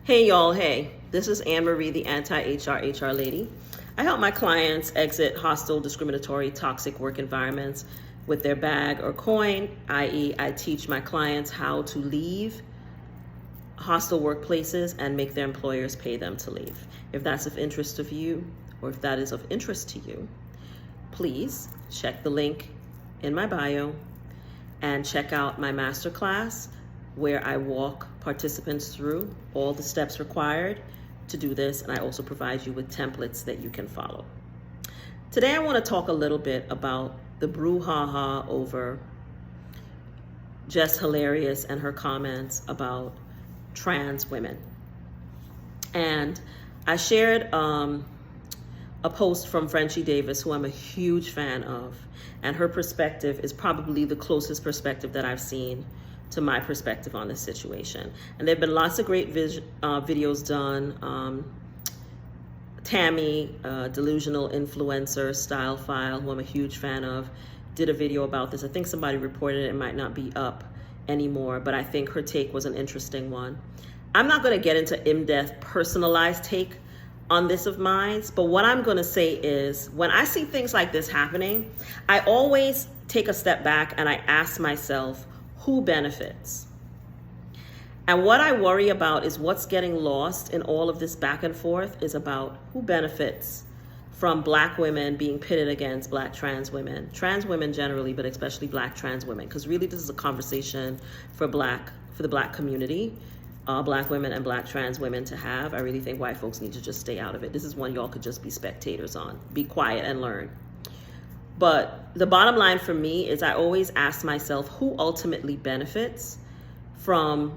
Hey y'all, hey, this is Anne Marie, the anti-HR lady. I help my clients exit hostile, discriminatory, toxic work environments with their bag or coin, i.e. I teach my clients how to leave hostile workplaces and make their employers pay them to leave. If that's of interest of you, or if that is of interest to you, please check the link in my bio and check out my masterclass where I walk participants through all the steps required to do this, and I also provide you with templates that you can follow. Today I want to talk a little bit about the brouhaha over Jess Hilarious and her comments about trans women. And I shared a post from Frenchie Davis, who I'm a huge fan of, and her perspective is probably the closest perspective that I've seen to my perspective on this situation. And there have been lots of great videos done. Tammy, delusional influencer style file, who I'm a huge fan of, did a video about this. I think somebody reported it might not be up anymore, but I think her take was an interesting one. I'm not going to get into in-depth personalized take on this of mine, but what I'm going to say is when I see things like this happening, I always take a step back and I ask myself, who benefits? And what I worry about is what's getting lost in all of this back and forth is about who benefits from Black women being pitted against Black trans women generally, but especially Black trans women, because really this is a conversation for the Black community, Black women and Black trans women to have. I really think white folks need to just stay out of it. This is one y'all could just be spectators on. Be quiet and learn. But the bottom line for me is I always ask myself who ultimately benefits from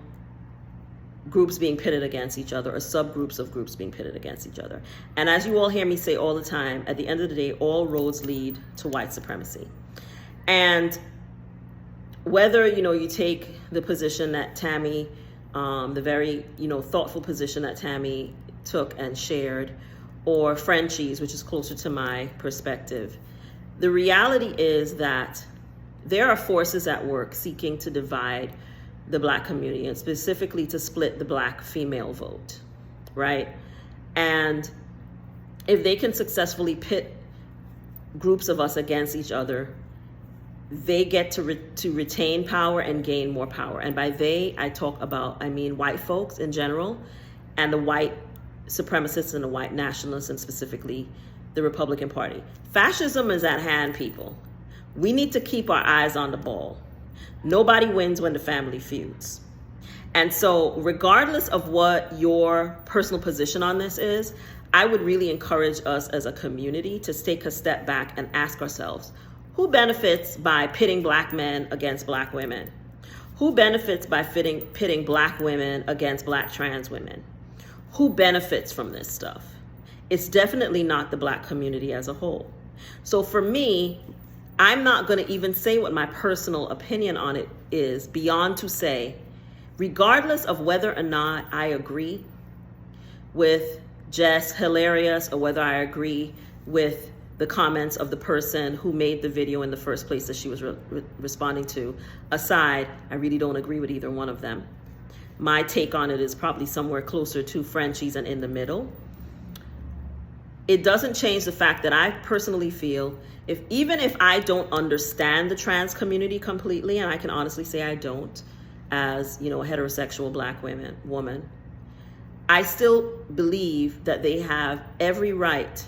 groups being pitted against each other or subgroups of groups being pitted against each other. And as you all hear me say all the time, at the end of the day, all roads lead to white supremacy. And whether, you take the position that Tammy, the very, thoughtful position that Tammy took and shared, or Frenchie's, which is closer to my perspective, the reality is that there are forces at work seeking to divide the Black community and specifically to split the Black female vote, right? And if they can successfully pit groups of us against each other, they get to retain power and gain more power. And by they, I mean white folks in general, and the white supremacists and the white nationalists, and specifically the Republican Party. Fascism is at hand, people. We need to keep our eyes on the ball. Nobody wins when the family feuds. And so regardless of what your personal position on this is, I would really encourage us as a community to take a step back and ask ourselves, who benefits by pitting Black men against Black women? Who benefits by pitting Black women against Black trans women? Who benefits from this stuff? It's definitely not the Black community as a whole. So for me, I'm not going to even say what my personal opinion on it is beyond to say, regardless of whether or not I agree with Jess Hilarious or whether I agree with the comments of the person who made the video in the first place that she was responding to, aside, I really don't agree with either one of them. My take on it is probably somewhere closer to Frenchie's and in the middle. It doesn't change the fact that I personally feel even if I don't understand the trans community completely, and I can honestly say I don't, as a heterosexual Black woman, I still believe that they have every right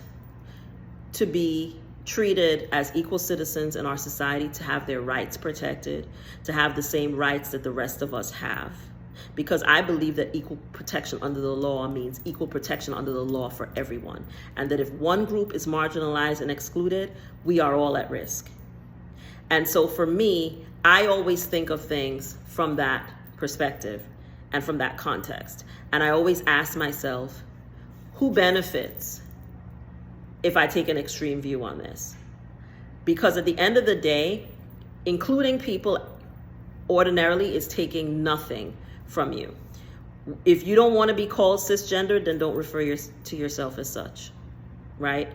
to be treated as equal citizens in our society, to have their rights protected, to have the same rights that the rest of us have. Because I believe that equal protection under the law means equal protection under the law for everyone. And that if one group is marginalized and excluded, we are all at risk. And so for me, I always think of things from that perspective and from that context. And I always ask myself, who benefits if I take an extreme view on this? Because at the end of the day, including people ordinarily is taking nothing from you. If you don't want to be called cisgendered, then don't refer to yourself as such, right?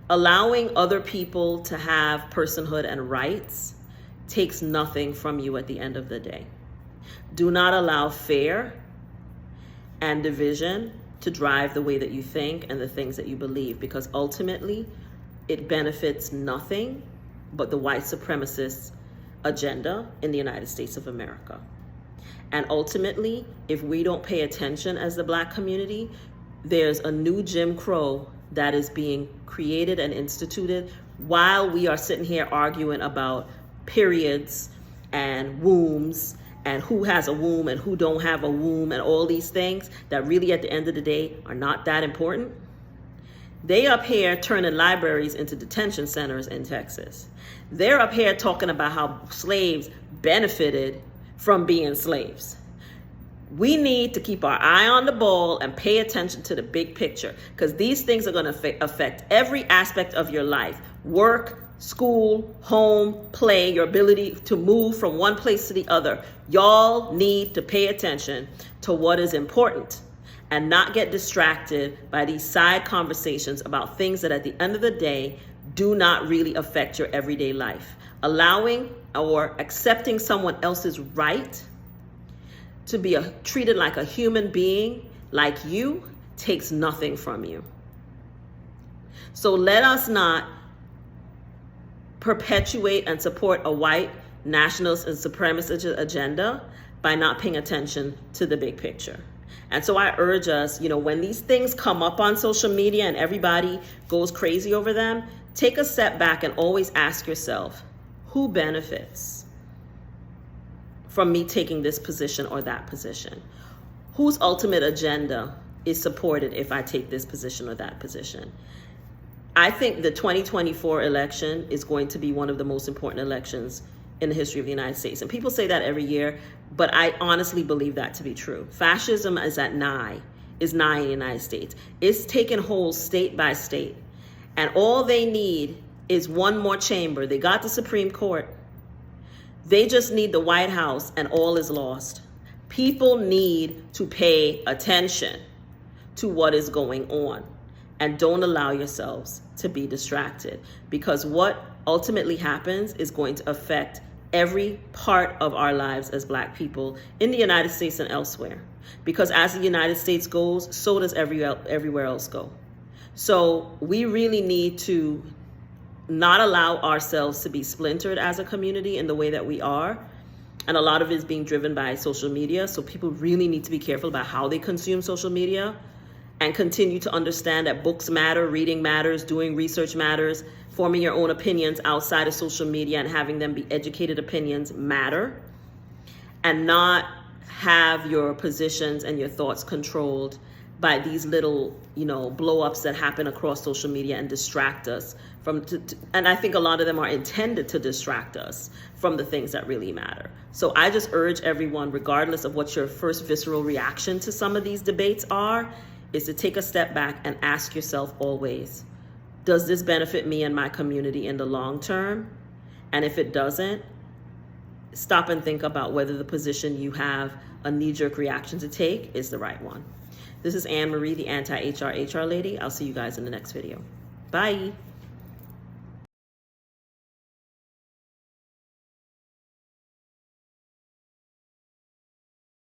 Allowing other people to have personhood and rights takes nothing from you at the end of the day. Do not allow fear and division to drive the way that you think and the things that you believe, because ultimately it benefits nothing but the white supremacist agenda in the United States of America. And ultimately, if we don't pay attention as the Black community, there's a new Jim Crow that is being created and instituted while we are sitting here arguing about periods and wombs and who has a womb and who don't have a womb and all these things that really at the end of the day are not that important. They up here turning libraries into detention centers in Texas. They're up here talking about how slaves benefited from being slaves. We need to keep our eye on the ball and pay attention to the big picture, because these things are going to affect every aspect of your life: work, school, home, play, your ability to move from one place to the other. Y'all need to pay attention to what is important and not get distracted by these side conversations about things that at the end of the day do not really affect your everyday life. Allowing or accepting someone else's right to be treated like a human being like you takes nothing from you. So let us not perpetuate and support a white nationalist and supremacist agenda by not paying attention to the big picture. And so I urge us, when these things come up on social media and everybody goes crazy over them, take a step back and always ask yourself, who benefits from me taking this position or that position? Whose ultimate agenda is supported if I take this position or that position? I think the 2024 election is going to be one of the most important elections in the history of the United States. And people say that every year, but I honestly believe that to be true. Fascism is nigh in the United States. It's taken hold state by state. And all they need is one more chamber. They got the Supreme Court. They just need the White House and all is lost. People need to pay attention to what is going on. And don't allow yourselves to be distracted, because what ultimately happens is going to affect every part of our lives as Black people in the United States and elsewhere. Because as the United States goes, so does everywhere else go. So we really need to not allow ourselves to be splintered as a community in the way that we are. And a lot of it is being driven by social media. So people really need to be careful about how they consume social media, and continue to understand that books matter, reading matters, doing research matters, forming your own opinions outside of social media and having them be educated opinions matter, and not have your positions and your thoughts controlled by these little, blow-ups that happen across social media and distract us from, and I think a lot of them are intended to distract us from the things that really matter. So I just urge everyone, regardless of what your first visceral reaction to some of these debates are, is to take a step back and ask yourself always, does this benefit me and my community in the long term? And if it doesn't, stop and think about whether the position you have a knee-jerk reaction to take is the right one. This is Anne Marie, the anti-HR lady. I'll see you guys in the next video. Bye.